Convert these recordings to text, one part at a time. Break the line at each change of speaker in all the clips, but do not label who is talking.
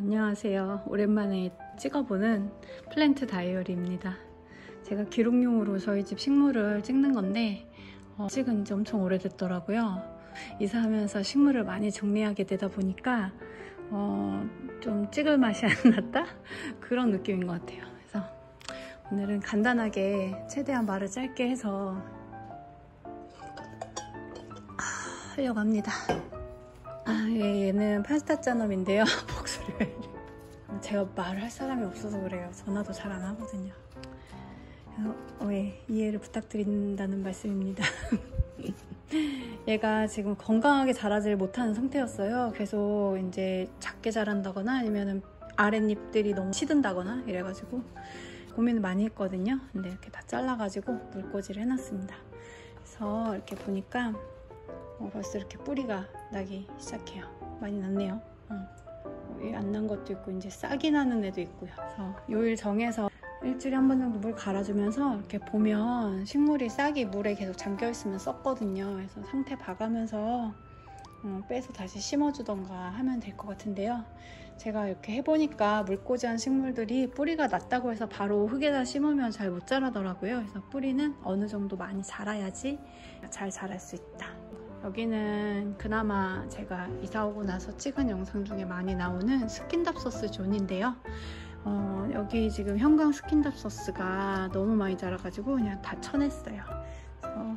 안녕하세요. 오랜만에 찍어보는 플랜트 다이어리입니다. 제가 기록용으로 저희 집 식물을 찍는 건데 찍은 지 엄청 오래됐더라고요. 이사하면서 식물을 많이 정리하게 되다 보니까 좀 찍을 맛이 안 났다? 그런 느낌인 것 같아요. 그래서 오늘은 간단하게 최대한 말을 짧게 해서 하려고 합니다. 얘는 파스타 짜놈인데요. 목소리가 이래. 제가 말을 할 사람이 없어서 그래요. 전화도 잘 안 하거든요. 그래서 이해를 부탁드린다는 말씀입니다. 얘가 지금 건강하게 자라질 못하는 상태였어요. 계속 이제 작게 자란다거나 아니면 아랫잎들이 너무 시든다거나 이래가지고 고민을 많이 했거든요. 근데 이렇게 다 잘라가지고 물꽂이를 해놨습니다. 그래서 이렇게 보니까 벌써 이렇게 뿌리가 나기 시작해요. 많이 났네요. 안 난 것도 있고 이제 싹이 나는 애도 있고요. 그래서 요일 정해서 일주일에 한 번 정도 물 갈아주면서 이렇게 보면 식물이 싹이 물에 계속 잠겨 있으면 썩거든요. 그래서 상태 봐가면서 빼서 다시 심어주던가 하면 될 것 같은데요. 제가 이렇게 해보니까 물꽂이한 식물들이 뿌리가 났다고 해서 바로 흙에다 심으면 잘 못 자라더라고요. 그래서 뿌리는 어느 정도 많이 자라야지 잘 자랄 수 있다. 여기는 그나마 제가 이사 오고 나서 찍은 영상 중에 많이 나오는 스킨답소스 존인데요. 여기 지금 형광 스킨답소스가 너무 많이 자라가지고 그냥 다 쳐냈어요. 그래서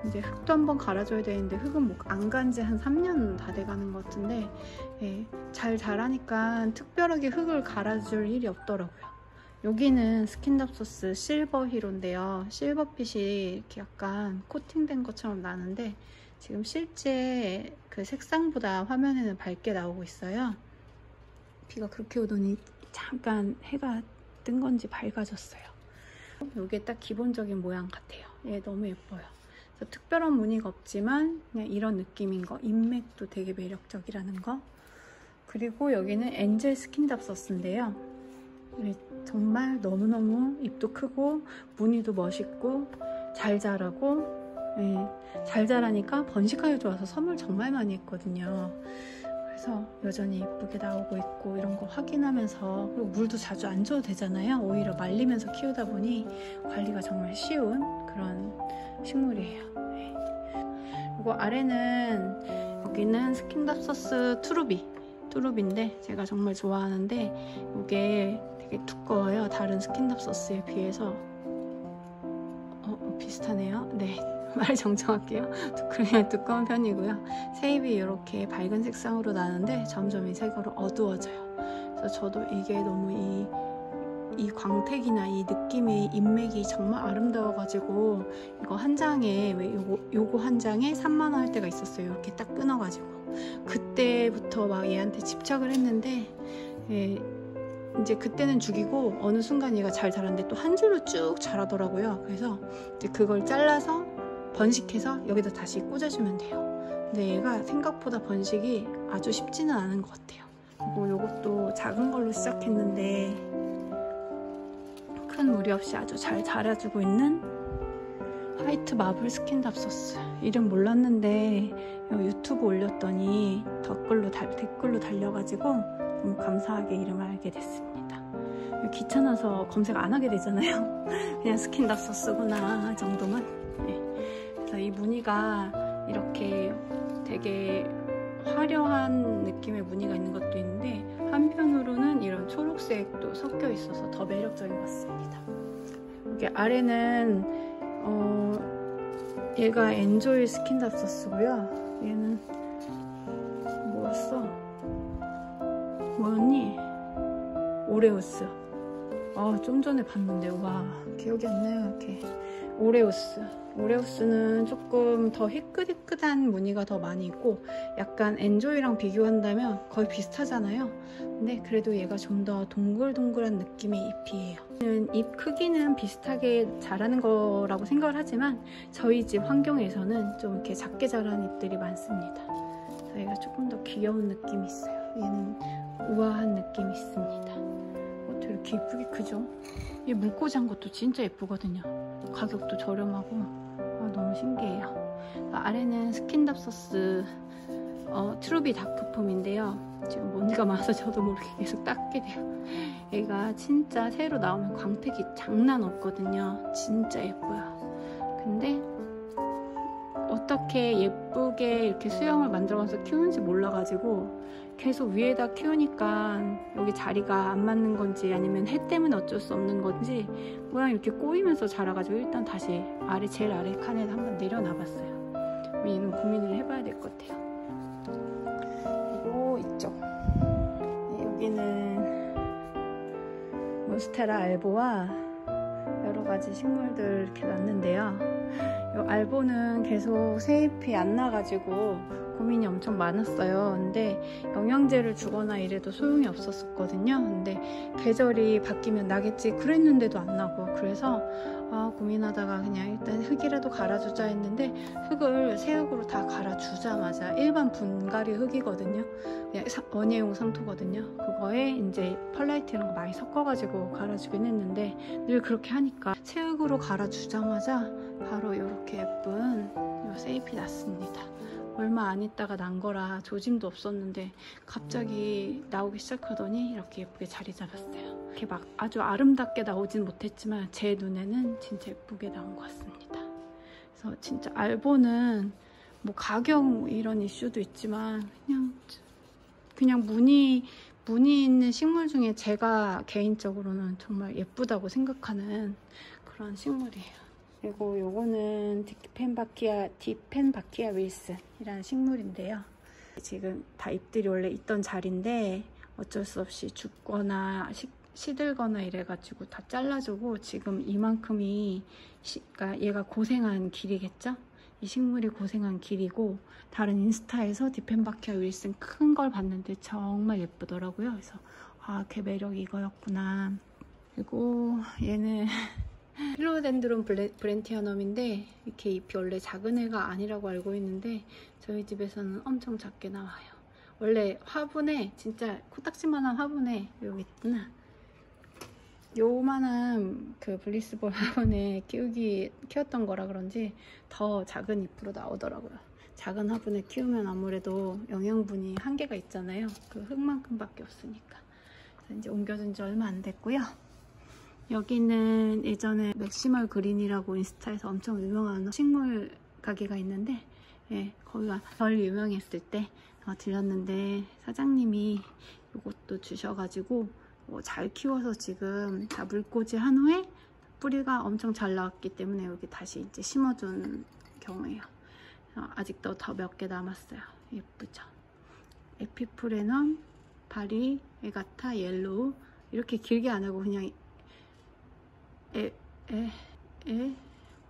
이제 흙도 한번 갈아줘야 되는데 흙은 뭐 안 간 지 한 3년 다 돼가는 것 같은데 잘 자라니까 특별하게 흙을 갈아줄 일이 없더라고요. 여기는 스킨답소스 실버 히로인데요. 실버빛이 이렇게 약간 코팅된 것처럼 나는데 지금 실제 그 색상보다 화면에는 밝게 나오고 있어요. 비가 그렇게 오더니 잠깐 해가 뜬 건지 밝아졌어요. 이게 딱 기본적인 모양 같아요. 얘 너무 예뻐요. 그래서 특별한 무늬가 없지만 그냥 이런 느낌인 거. 인맥도 되게 매력적이라는 거. 그리고 여기는 엔젤 스킨답소스인데요. 정말 너무너무 잎도 크고 무늬도 멋있고 잘 자라고 잘 자라니까 번식하기 좋아서 선물 정말 많이 했거든요. 그래서 여전히 예쁘게 나오고 있고 이런 거 확인하면서 그리고 물도 자주 안 줘도 되잖아요. 오히려 말리면서 키우다 보니 관리가 정말 쉬운 그런 식물이에요. 그리고 아래는 여기는 스킨답소스 투룹인데 제가 정말 좋아하는데 이게 되게 두꺼워요. 다른 스킨답소스에 비해서 비슷하네요. 네, 말 정정할게요. 그냥 두꺼운 편이고요. 세잎이 이렇게 밝은 색상으로 나는데 점점 이 색으로 어두워져요. 그래서 저도 이게 너무 이 광택이나 이 느낌이 인맥이 정말 아름다워가지고 이거 한 장에 요거 한 장에 3만 원 할 때가 있었어요. 이렇게 딱 끊어가지고 그때부터 막 얘한테 집착을 했는데 이제 그때는 죽이고 어느 순간 얘가 잘 자랐는데 또 한 줄로 쭉 자라더라고요. 그래서 이제 그걸 잘라서 번식해서 여기다 다시 꽂아주면 돼요. 근데 얘가 생각보다 번식이 아주 쉽지는 않은 것 같아요. 그리고 요것도 작은 걸로 시작했는데 큰 무리 없이 아주 잘 자라주고 있는 화이트 마블 스킨답소스. 이름 몰랐는데 유튜브 올렸더니 댓글로 달려가지고 너무 감사하게 이름을 알게 됐습니다. 귀찮아서 검색 안 하게 되잖아요. 그냥 스킨답소스구나 정도만. 그래서 이 무늬가 이렇게 되게 화려한 느낌의 무늬가 있는 것도 있는데 한편으로는 이런 초록색도 섞여 있어서 더 매력적인 것 같습니다. 여기 아래는 얘가 엔조이 스킨답소스고요. 얘는 뭐였니? 오레우스. 좀 전에 봤는데 와 기억이 안 나요. 이렇게 오레우스는 조금 더 희끗희끗한 무늬가 더 많이 있고 약간 엔조이랑 비교한다면 거의 비슷하잖아요. 근데 그래도 얘가 좀 더 동글동글한 느낌의 잎이에요. 잎 크기는 비슷하게 자라는 거라고 생각을 하지만 저희 집 환경에서는 좀 이렇게 작게 자라는 잎들이 많습니다. 그래서 얘가 조금 더 귀여운 느낌이 있어요. 얘는 우아한 느낌이 있습니다. 이렇게 예쁘게 크죠? 이 물꽂이 한 것도 진짜 예쁘거든요. 가격도 저렴하고 너무 신기해요. 아래는 스킨답소스 트루비 다크폼인데요. 지금 먼지가 많아서 저도 모르게 계속 닦게 돼요. 얘가 진짜 새로 나오면 광택이 장난 없거든요. 진짜 예뻐요. 근데 어떻게 예쁘게 이렇게 수영을 만들어서 키우는지 몰라가지고 계속 위에다 키우니까 여기 자리가 안 맞는 건지 아니면 해 때문에 어쩔 수 없는 건지 모양이 이렇게 꼬이면서 자라가지고 일단 다시 제일 아래 칸에 한번 내려놔봤어요. 얘는 고민을 해봐야 될 것 같아요. 그리고 이쪽 여기는 몬스테라 알보와 여러 가지 식물들 이렇게 놨는데요. 이 알보는 계속 새잎이 안 나가지고 고민이 엄청 많았어요. 근데 영양제를 주거나 이래도 소용이 없었거든요. 근데 계절이 바뀌면 나겠지 그랬는데도 안 나고, 그래서 고민하다가 그냥 일단 흙이라도 갈아주자 했는데 흙을 새흙으로 다 갈아주자마자 일반 분갈이 흙이거든요. 그냥 원예용 상토거든요. 그거에 이제 펄라이트 이런 거 많이 섞어가지고 갈아주긴 했는데 늘 그렇게 하니까 새흙으로 갈아주자마자 바로 이렇게 예쁜 요 새잎이 났습니다. 얼마 안 있다가 난 거라 조짐도 없었는데 갑자기 나오기 시작하더니 이렇게 예쁘게 자리 잡았어요. 이렇게 막 아주 아름답게 나오진 못했지만 제 눈에는 진짜 예쁘게 나온 것 같습니다. 그래서 진짜 알보는 뭐 가격 이런 이슈도 있지만 그냥 무늬 있는 식물 중에 제가 개인적으로는 정말 예쁘다고 생각하는 그런 식물이에요. 그리고 요거는 디펜바키아 윌슨이라는 식물인데요. 지금 다 잎들이 원래 있던 자리인데 어쩔 수 없이 죽거나 시들거나 이래가지고 다 잘라주고 지금 이만큼이 그러니까 얘가 고생한 길이겠죠? 이 식물이 고생한 길이고, 다른 인스타에서 디펜바키아 윌슨 큰 걸 봤는데 정말 예쁘더라고요. 그래서 걔 매력이 이거였구나. 그리고 얘는 필로덴드론 브렌티아넘인데 이렇게 잎이 원래 작은 애가 아니라고 알고 있는데 저희 집에서는 엄청 작게 나와요. 원래 화분에 진짜 코딱지만한 화분에 여기 있구나. 요만한 그 블리스볼 화분에 키웠던 거라 그런지 더 작은 잎으로 나오더라고요. 작은 화분에 키우면 아무래도 영양분이 한계가 있잖아요. 그 흙만큼밖에 없으니까. 그래서 이제 옮겨준 지 얼마 안 됐고요. 여기는 예전에 맥시멀 그린이라고 인스타에서 엄청 유명한 식물 가게가 있는데, 거기가 덜 유명했을 때 들렸는데 사장님이 이것도 주셔가지고 잘 키워서 지금 다 물꽂이 한 후에 뿌리가 엄청 잘 나왔기 때문에 여기 다시 이제 심어준 경우예요. 아직도 더 몇 개 남았어요. 예쁘죠? 에피프레넘, 바리, 에가타, 옐로우 이렇게 길게 안 하고 그냥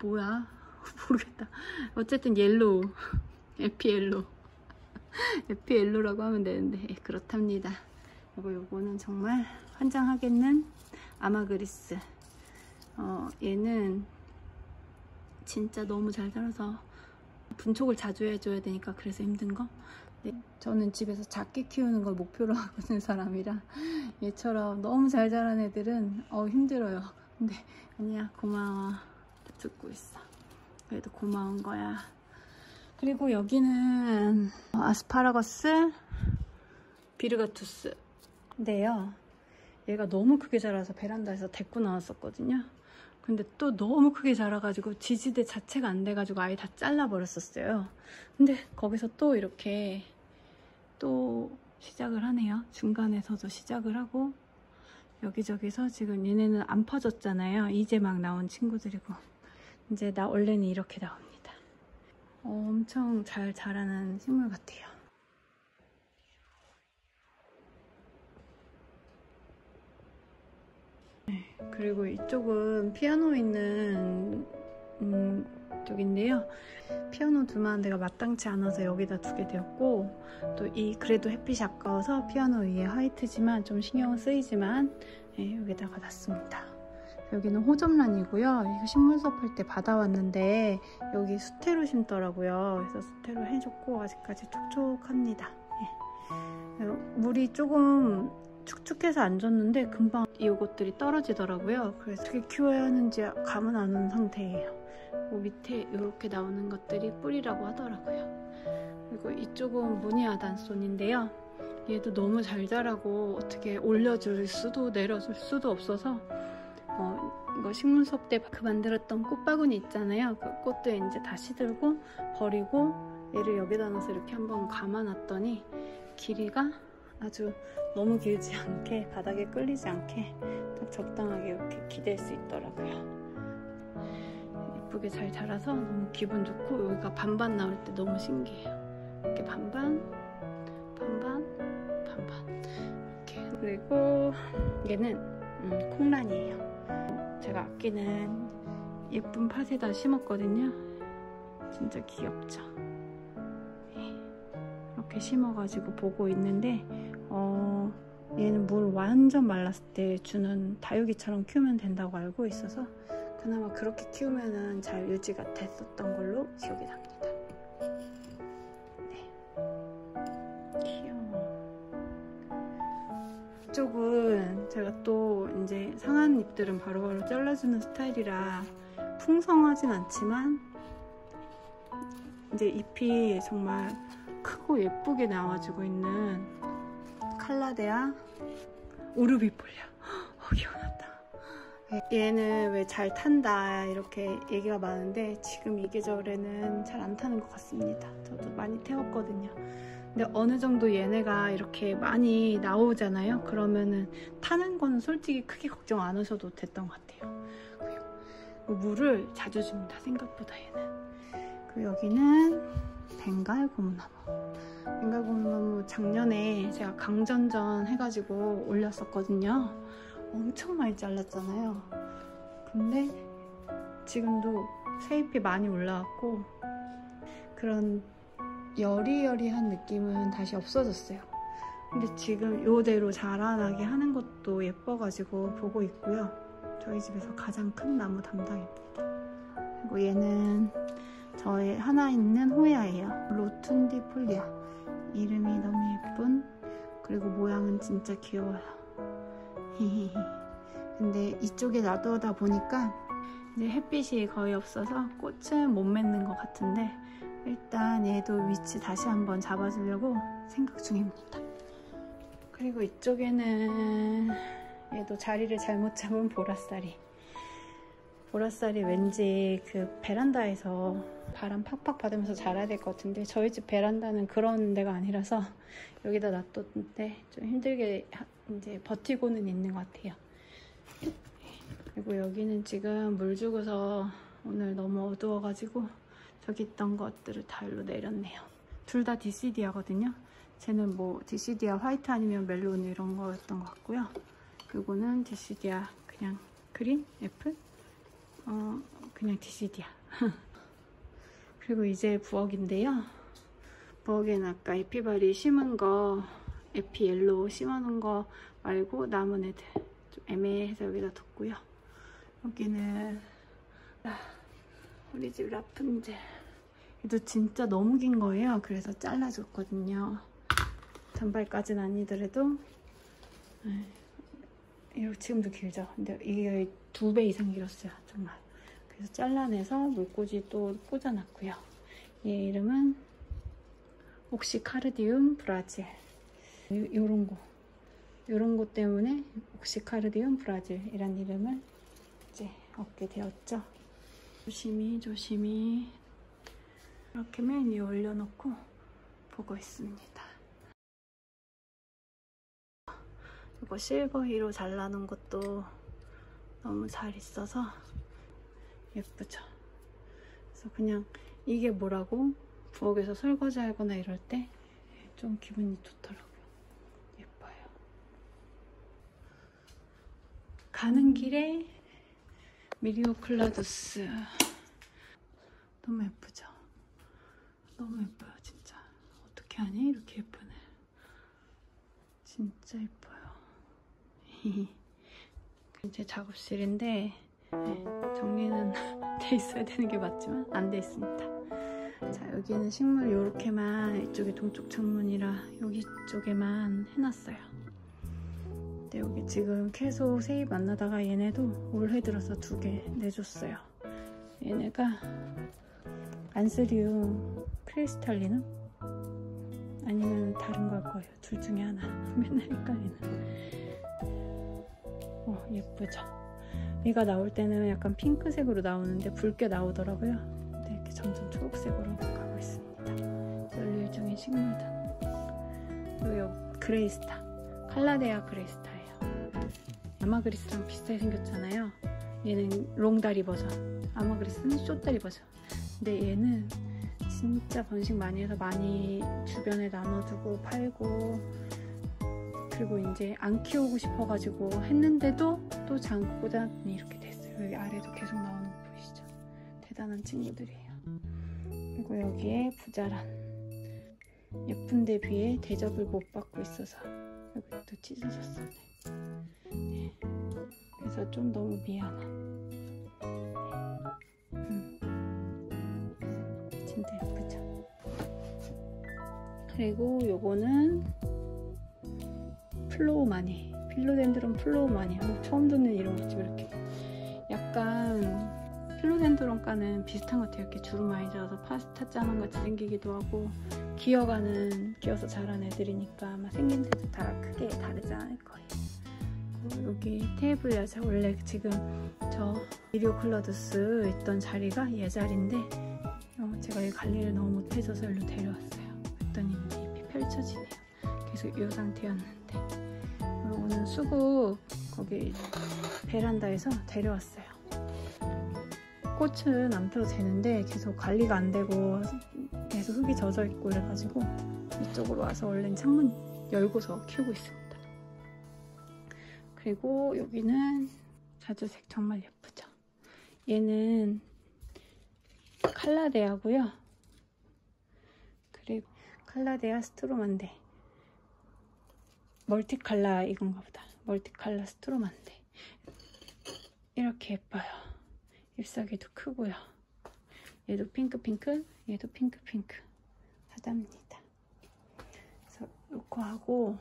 뭐야? 모르겠다. 어쨌든 옐로우, 에피옐로우라고 하면 되는데 그렇답니다. 요거는 정말 환장하겠는 아마그리스. 얘는 진짜 너무 잘 자라서 분촉을 자주 해줘야 되니까 그래서 힘든 거. 네, 저는 집에서 작게 키우는 걸 목표로 하고 있는 사람이라 얘처럼 너무 잘 자란 애들은 힘들어요. 근데 아니야, 고마워. 듣고 있어. 그래도 고마운 거야. 그리고 여기는 아스파라거스 비르가투스인데요. 얘가 너무 크게 자라서 베란다에서 데리고 나왔었거든요. 근데 또 너무 크게 자라가지고 지지대 자체가 안 돼가지고 아예 다 잘라버렸었어요. 근데 거기서 또 이렇게 또 시작을 하네요. 중간에서도 시작을 하고 여기저기서 지금 얘네는 안 퍼졌잖아요. 이제 막 나온 친구들이고 이제 원래는 이렇게 나옵니다. 엄청 잘 자라는 식물 같아요. 그리고 이쪽은 피아노 있는 쪽인데요. 피아노 두면 데가 마땅치 않아서 여기다 두게 되었고, 또 그래도 햇빛이 아까워서 피아노 위에 화이트지만 좀 신경은 쓰이지만 여기다가 놨습니다. 여기는 호접란이고요. 이거 식물 수업할 때 받아왔는데 여기 수태로 심더라고요. 그래서 수태로 해줬고 아직까지 촉촉합니다. 물이 조금 축축해서 안 줬는데 금방 이것들이 떨어지더라고요. 그래서 어떻게 키워야 하는지 감은 안 오는 상태예요. 밑에 이렇게 나오는 것들이 뿌리라고 하더라고요. 그리고 이쪽은 무늬아 단손인데요. 얘도 너무 잘 자라고 어떻게 올려줄 수도 내려줄 수도 없어서 이거 식물 수업 때 그 만들었던 꽃바구니 있잖아요. 그 꽃도 이제 다 시들고 버리고 얘를 여기다 넣어서 이렇게 한번 감아놨더니 길이가 아주 너무 길지 않게 바닥에 끌리지 않게 딱 적당하게 이렇게 기댈 수 있더라고요. 예쁘게 잘 자라서 너무 기분 좋고 여기가 반반 나올 때 너무 신기해요. 이렇게 반반 반반 반반 이렇게. 그리고 얘는 콩란이에요. 제가 아끼는 예쁜 팥에다 심었거든요. 진짜 귀엽죠. 이렇게 심어가지고 보고 있는데 얘는 물 완전 말랐을 때 주는 다육이처럼 키우면 된다고 알고 있어서 그나마 그렇게 키우면 잘 유지가 됐었던 걸로 기억이 납니다. 네. 귀여워. 이쪽은 제가 또 이제 상한 잎들은 바로바로 잘라주는 스타일이라 풍성하진 않지만 이제 잎이 정말 크고 예쁘게 나와주고 있는 칼라데아 오르비폴리아. 기억났다. 얘는 왜 잘 탄다 이렇게 얘기가 많은데 지금 이 계절에는 잘 안 타는 것 같습니다. 저도 많이 태웠거든요. 근데 어느 정도 얘네가 이렇게 많이 나오잖아요. 그러면은 타는 거는 솔직히 크게 걱정 안 하셔도 됐던 것 같아요. 그리고 물을 자주 줍니다. 생각보다 얘는. 그리고 여기는 벵갈 고무나무. 벵갈 고무나무 작년에 제가 강전전 해가지고 올렸었거든요. 엄청 많이 잘랐잖아요. 근데 지금도 새잎이 많이 올라왔고 그런 여리여리한 느낌은 다시 없어졌어요. 근데 지금 이대로 자라나게 하는 것도 예뻐가지고 보고 있고요. 저희 집에서 가장 큰 나무 담당입니다. 그리고 얘는 저의 하나 있는 호야예요. 로툰디폴리아. 이름이 너무 예쁜, 그리고 모양은 진짜 귀여워요. 근데 이쪽에 놔두다 보니까 이제 햇빛이 거의 없어서 꽃은 못 맺는 것 같은데 일단 얘도 위치 다시 한번 잡아주려고 생각 중입니다. 그리고 이쪽에는 얘도 자리를 잘못 잡은 보라쌀이. 보라쌀이 왠지 그 베란다에서 바람 팍팍 받으면서 자라야 될 것 같은데 저희 집 베란다는 그런 데가 아니라서 여기다 놔뒀는데 좀 힘들게 이제 버티고는 있는 것 같아요. 그리고 여기는 지금 물 주고서 오늘 너무 어두워가지고 저기 있던 것들을 다 일로 내렸네요. 둘 다 디시디아거든요. 쟤는 뭐 디시디아 화이트 아니면 멜론 이런 거였던 것 같고요. 그리고는 디시디아 그냥 그린? 애플? 그냥 디시디아. 그리고 이제 부엌인데요. 부엌에는 아까 에피바리 심은 거, 에피 옐로우 심어놓은 거 말고 남은 애들 좀 애매해서 여기다 뒀고요. 여기는 우리 집 라푼젤. 얘도 진짜 너무 긴 거예요. 그래서 잘라줬거든요. 단발까지는 아니더라도 이렇게 지금도 길죠. 근데 이게 2배 이상 길었어요. 정말. 그래서 잘라내서 물꽂이 또 꽂아놨고요. 얘 이름은 옥시카르디움 브라질. 요런 거 때문에 옥시카르디움 브라질이란 이름을 이제 얻게 되었죠. 조심히 이렇게 맨 위에 올려놓고 보고 있습니다. 이거 실버히로 잘라놓은 것도 너무 잘 있어서 예쁘죠. 그래서 그냥 이게 뭐라고 부엌에서 설거지 하거나 이럴 때 좀 기분이 좋더라고요. 예뻐요. 가는 길에 미리오클라두스. 너무 예쁘죠? 너무 예뻐요, 진짜. 어떻게 하니? 이렇게 예쁘네. 진짜 예뻐요. 제 작업실인데 정리는 돼 있어야 되는 게 맞지만 안 돼 있습니다. 자, 여기는 식물 이렇게만, 이쪽이 동쪽 창문이라 여기 쪽에만 해놨어요. 근데 여기 지금 계속 새잎 만나다가 얘네도 올해 들어서 2개 내줬어요. 얘네가 안스리움 크리스탈리눔 아니면 다른 걸 거예요. 둘 중에 하나. 맨날 헷갈리는. 예쁘죠? 얘가 나올 때는 약간 핑크색으로 나오는데 붉게 나오더라고요. 근데 이렇게 점점 초록색으로 가고 있습니다. 연료일 중인 식물들. 그리고 그레이스타. 칼라데아 그레이스타예요. 아마그리스랑 비슷하게 생겼잖아요. 얘는 롱다리 버전, 아마그리스는 숏다리 버전. 근데 얘는 진짜 번식 많이 해서 많이 주변에 나눠주고 팔고, 그리고 이제 안 키우고 싶어가지고 했는데도 또 장꾸단이 이렇게 됐어요. 여기 아래도 계속 나오는 거 보이시죠? 대단한 친구들이에요. 그리고 여기에 부자란. 예쁜데 비해 대접을 못 받고 있어서 여기 또 찢어졌어요. 네. 그래서 좀 너무 미안한. 진짜 예쁘죠? 그리고 요거는 플로우마니, 필로덴드론 플로우마니. 처음 듣는 이런 거지. 이렇게 약간 필로덴드론과는 비슷한 것 같아요. 이렇게 주름 많이 져서 파스타 짜는 같이 생기기도 하고, 기어서 자란 애들이니까 아마 생긴 데도 다 크게 다르지 않을 거예요. 그리고 여기 테이블 야자, 원래 지금 저 이리오클라두스 있던 자리가 얘 자리인데 제가 이 관리를 너무 못해줘서 일로 데려왔어요. 그랬더니 잎이 펼쳐지네요. 계속 이 상태였는데 오늘 수국 거기 베란다에서 데려왔어요. 꽃은 안 펴도 되는데 계속 관리가 안 되고 계속 흙이 젖어 있고 그래가지고 이쪽으로 와서 원래는 창문 열고서 키우고 있습니다. 그리고 여기는 자주색 정말 예쁘죠? 얘는 칼라데아고요. 그리고 칼라데아 스트로만데, 멀티칼라 이건가 보다. 멀티칼라 스트로만데 이렇게 예뻐요. 잎사귀도 크고요. 얘도 핑크핑크, 얘도 핑크핑크. 사자입니다. 그래서 이거 하고,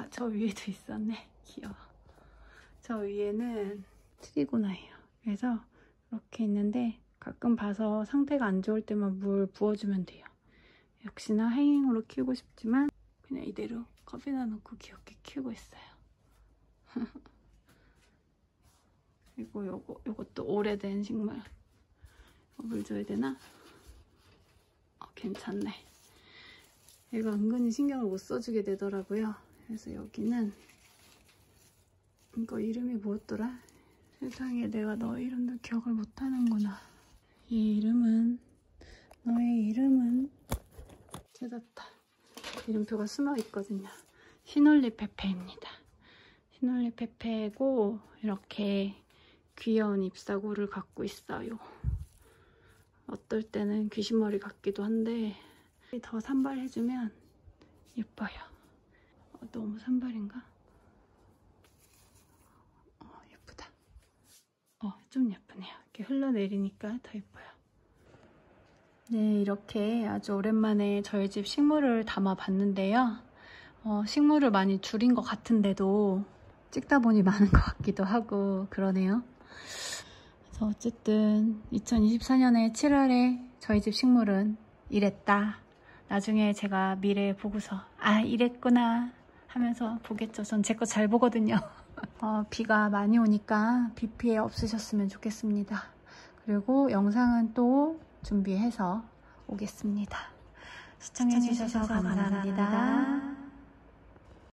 저 위에도 있었네. 귀여워. 저 위에는 트리고나예요. 그래서 이렇게 있는데 가끔 봐서 상태가 안 좋을 때만 물 부어주면 돼요. 역시나 행잉으로 키우고 싶지만 그냥 이대로 컵에다 넣고 귀엽게 키우고 있어요. 그리고 요것도 오래된 식물. 물 줘야 되나? 괜찮네. 얘가 은근히 신경을 못 써주게 되더라고요. 그래서 여기는 이거 이름이 뭐였더라? 세상에, 내가 너 이름도 기억을 못하는구나. 이 이름은, 너의 이름은 찾았다. 이름표가 숨어있거든요. 시놀리페페입니다. 시놀리페페고 이렇게 귀여운 잎사구를 갖고 있어요. 어떨 때는 귀신머리 같기도 한데 더 산발해주면 예뻐요. 너무 산발인가? 예쁘다. 좀 예쁘네요. 이렇게 흘러내리니까 더 예뻐요. 네, 이렇게 아주 오랜만에 저희 집 식물을 담아봤는데요. 식물을 많이 줄인 것 같은데도 찍다 보니 많은 것 같기도 하고 그러네요. 그래서 어쨌든 2024년에 7월에 저희 집 식물은 이랬다. 나중에 제가 미래에 보고서 이랬구나 하면서 보겠죠. 전 제 거 잘 보거든요. 비가 많이 오니까 비 피해 없으셨으면 좋겠습니다. 그리고 영상은 또 준비해서 오겠습니다. 시청해주셔서 감사합니다.